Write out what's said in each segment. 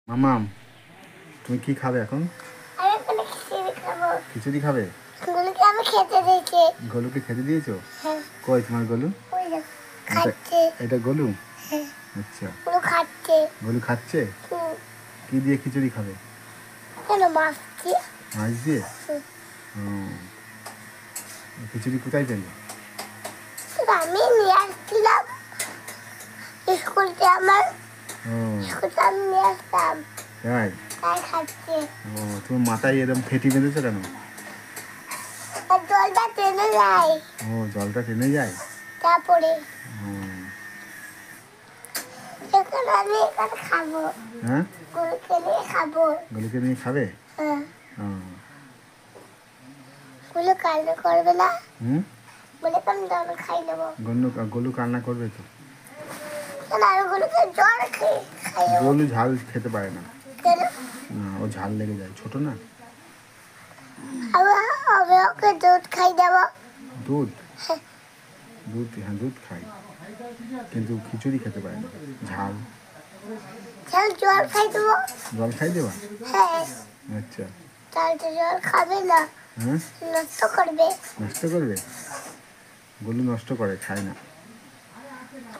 মামাম, তুমি কি খাবে এখন? আমি এখন খিচুড়ি খাবো। খিচুড়ি খাবে? গোলুকে আমি খেতে দিয়েছি। গোলুকে খেতে দিয়েছো? হ্যাঁ। কই তোমার গোলু? ওই দেখো, খাচ্ছে। এটা গোলু? হ্যাঁ। আচ্ছা, গোলু খাচ্ছে। গোলু খাচ্ছে? হুম। কি দিয়ে খিচুড়ি খাবে? কেন মাছ দিয়ে? মাছ দিয়ে? হুম। খিচুড়ি কোথায় পেলে? তো আমি নিয়ে আসছিলাম স্কুল থেকে আমার। স্কুল থেকে আমি নিয়ে আসতাম। তাই? তাই খাচ্ছে। তোমার মাথায় এরকম ফেটি বেঁধেছো কেন? আর জলটা টেনে যায়। জলটা টেনে যায়? তারপরে এখন আমি এখানে খাবো। হ্যাঁ, গোলুকে নিয়ে খাবো। গোলুকে নিয়ে খাবে? হ্যাঁ। গোলু কান্না করবে না? বলে আমি জল খাই নেবো। গোলু কান্না করবে তো। আমি গোলুকে জল খাই নেবো। গোলু ঝাল খেতে পারে না। কেন? না, ও ঝাল লেগে যায়, ছোট না। আমি ওকে দুধ খাই দেবো। দুধ? দুধ, হ্যাঁ দুধ খাই, কিন্তু খিচুড়ি খেতে পারে না, ঝাল। জল খাই দেবো। জল খাই দেবা? হ্যাঁ। আচ্ছা। তাহলে তো জল খাবে না। হ্যাঁ, নষ্ট করবে। নষ্ট করবে? গোলু নষ্ট করে, খায় না।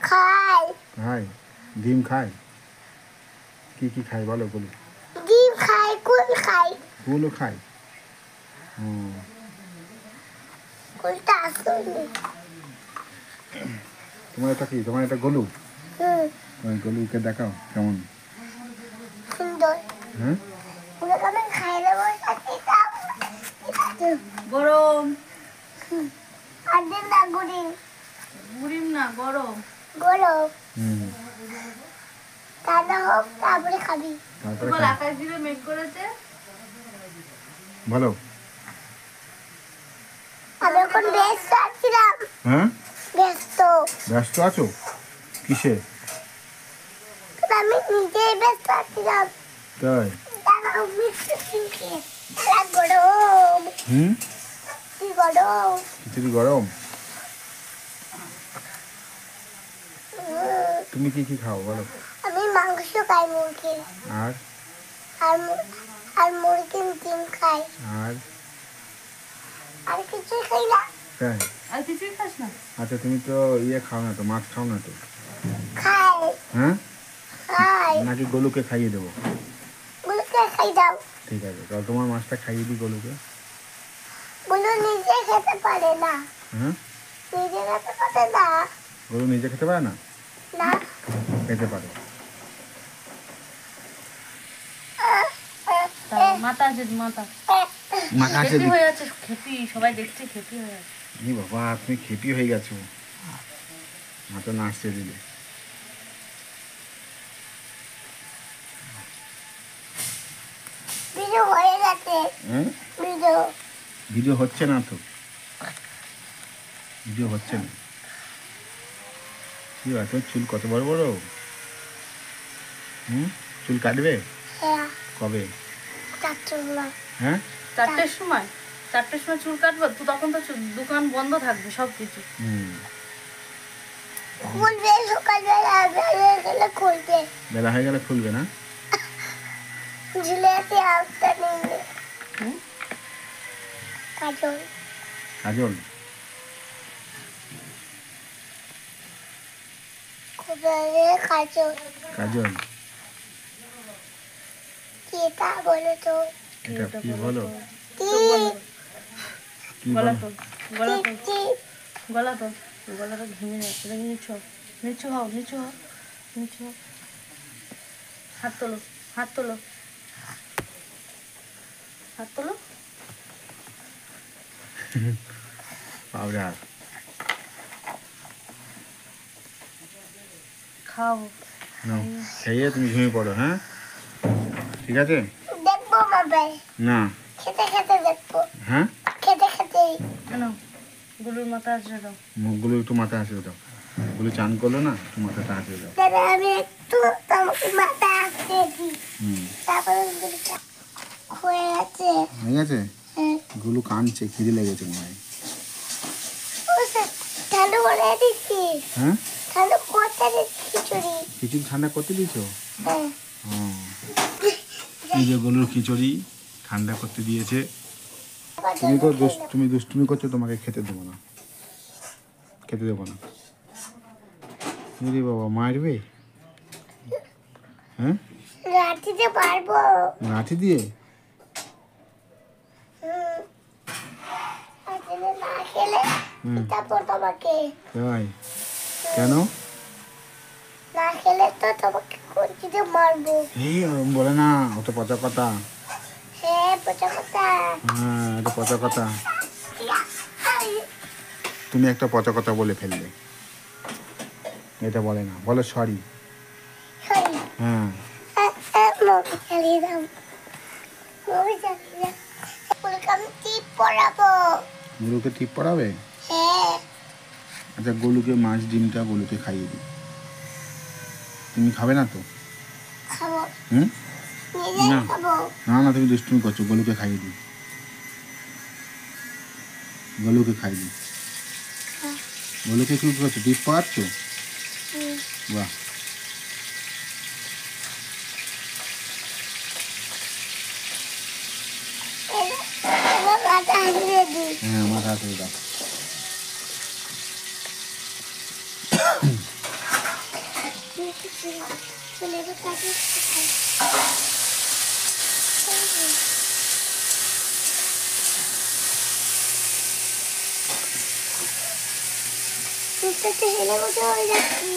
খায়। খায়? ডিম খায়? কি কি খায় বলো গোলু? ডিম খায়, কুল খায়। কুলও খায়? কুলটা আসুনি। তোমার এটা কি? তোমার এটা গোলু? গোলুকে দেখাও কেমন সুন্দর। হ্যাঁ, ওগুলোকে আমি খাই দেবো। গরম। আর দিন না গুড়িম। গুড়িম না, গরম। গরম। ঠান্ডা হোক তারপরে খাবি। তারপরে বল, খাও। আকাশ দিলে মেঘ করেছে। বলো। আমি এখন ব্যস্ত আছিলাম। হ্যাঁ, ব্যস্ত। ব্যস্ত আছো কিসে? আমি নিজেই ব্যস্ত আছিলাম। তাই? দাঁড়াও, মিষ্টি কিনকে। গরম। কি গরম। খিচুড়ি গরম? তুমি কি কি খাও বলো? আমি মাংস খাই, মুরগি। আর আর মুরগির ডিম খাই। আর কিছুই খাই না। তাই? আর কিছুই খাস না? আচ্ছা, তুমি তো ইয়ে খাও না তো, মাছ খাও না তো? খাই। হ্যাঁ, খাই। নাকি গোলুকে খাইয়ে দেবো? গুলোকে খাই দাও। ঠিক আছে, তাহলে তোমার মাছটা খাইয়ে দিই গোলুকে। গুলো নিজে খেতে পারে না। হ্যাঁ, নিজে খেতে পারে না। গোলু নিজে খেতে পারে না? না। খেতে পারে। মাথা আছে, মাথা। মাথা আছে? খেপি হয়ে আছে, খেপি। সবাই দেখছে, খেপি হয়ে আছে। ই বাবা, তুমি খেপি হয়ে গেছো, মাথা নাচতে দিলে। ভিডিও হয়ে গেছে। হ্যাঁ, ভিডিও। ভিডিও হচ্ছে না তো, ভিডিও হচ্ছে না। কি হয়, তোর চুল কত বড় বড়? চুল কাটবে হ্যাঁ। কবে? চারটে। হ্যাঁ, 4টের সময়? 4টের সময় চুল কাটবো তো? তখন তো দোকান বন্ধ থাকবে, সব কিছু। খুলবে সকালবেলা, বেলা গেলে খুলবে। বেলা হয়ে গেলে খুলবে না? ঝুলেতে আটটা নেবে। কাজল। কাজল? খুবলে কাজল। কাজল? কি তা বলো তো? এটা কি বলো? কি? কি গলা বলো? তো, গলা তো, কি? গলা তো, গলাটা ঘেমে যাচ্ছে। দেখি, নিচু হও, নিচু হও, নিচু হও, নিচু হও। হাত তোলো, হাত তোলো, হাত তোলো। পাউডার খাও। নাও, খেয়ে তুমি ঘুমিয়ে পড়ো। হ্যাঁ, ঠিক আছে? দেখবো মোবাইল। না। খেতে খেতে দেখবো। হ্যাঁ, কেন? গুলুর মাথা আসলে দাও। মুখগুলো একটু মাথা আসবে দাও। গুলো চান করলো না, একটু মাথাটা আসবে দাও। দাদা আমি একটু তোমাকে মাথা আসতে দিই। তারপরে হয়ে গেছে। হয়ে গেছে? হ্যাঁ। গুলো কাঁদছে, খিদে লেগেছে মনে হয়। ঠান্ডা করে দিচ্ছি। হ্যাঁ, ঠান্ডা করতে দিচ্ছি খিচুড়ি। খিচুড়ি ঠান্ডা করতে দিয়েছো? হ্যাঁ। এই যে গরুর খিচুড়ি ঠান্ডা করতে দিয়েছে। তুমি তো তুমি দুষ্টুমি করছো, তোমাকে খেতে দেবো না, খেতে দেবো না। বাবা মারবে? হ্যাঁ, লাঠি দিয়ে পারবো। লাঠি দিয়ে? না খেলে তারপর তোমাকে। তাই? কেন? না খেলে তো তোমাকে কঞ্চি দিয়ে মারবো। এই ওরম বলে না, ওটা পচা কথা। হ্যাঁ, পচা কথা। হ্যাঁ, এটা পচা কথা। তুমি একটা পচা কথা বলে ফেললে। এটা বলে না, বলো সরি। হ্যাঁ, মুভি চালিয়ে দাও, মুভি চালিয়ে দাও। বলকে আমি টিপ পড়াবো। গরুকে টিপ পড়াবে? হ্যাঁ। আচ্ছা, গলুকে মাছ ডিমটা গলুকে খাইয়ে দিই। তুমি খাবে না তো? খাবো। হুম? নিজেই না। খাবো। না না, তুমি দুষ্টুমি করছো। গলুকে খাইয়ে দিই, গলুকে খাইয়ে দিই। গলুকে কি করছো? টিপ পড়াচ্ছ? বাহ। এবার মাথা হাসিয়ে দিই। হ্যাঁ, আমার হাতে দাও। চলে এবার কাজে হেলে বসে হয়ে যাচ্ছি।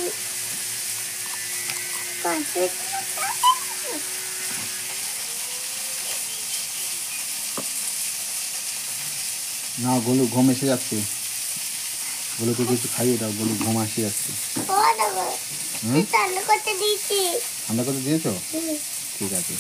না, গলু ঘুম এসে যাচ্ছে। গলুকে কিছু খাইয়ে দাও, গলু ঘুম এসে যাচ্ছে। ঠান্ডা করতে দিয়েছি। ঠান্ডা করে দিয়েছো? ঠিক আছে।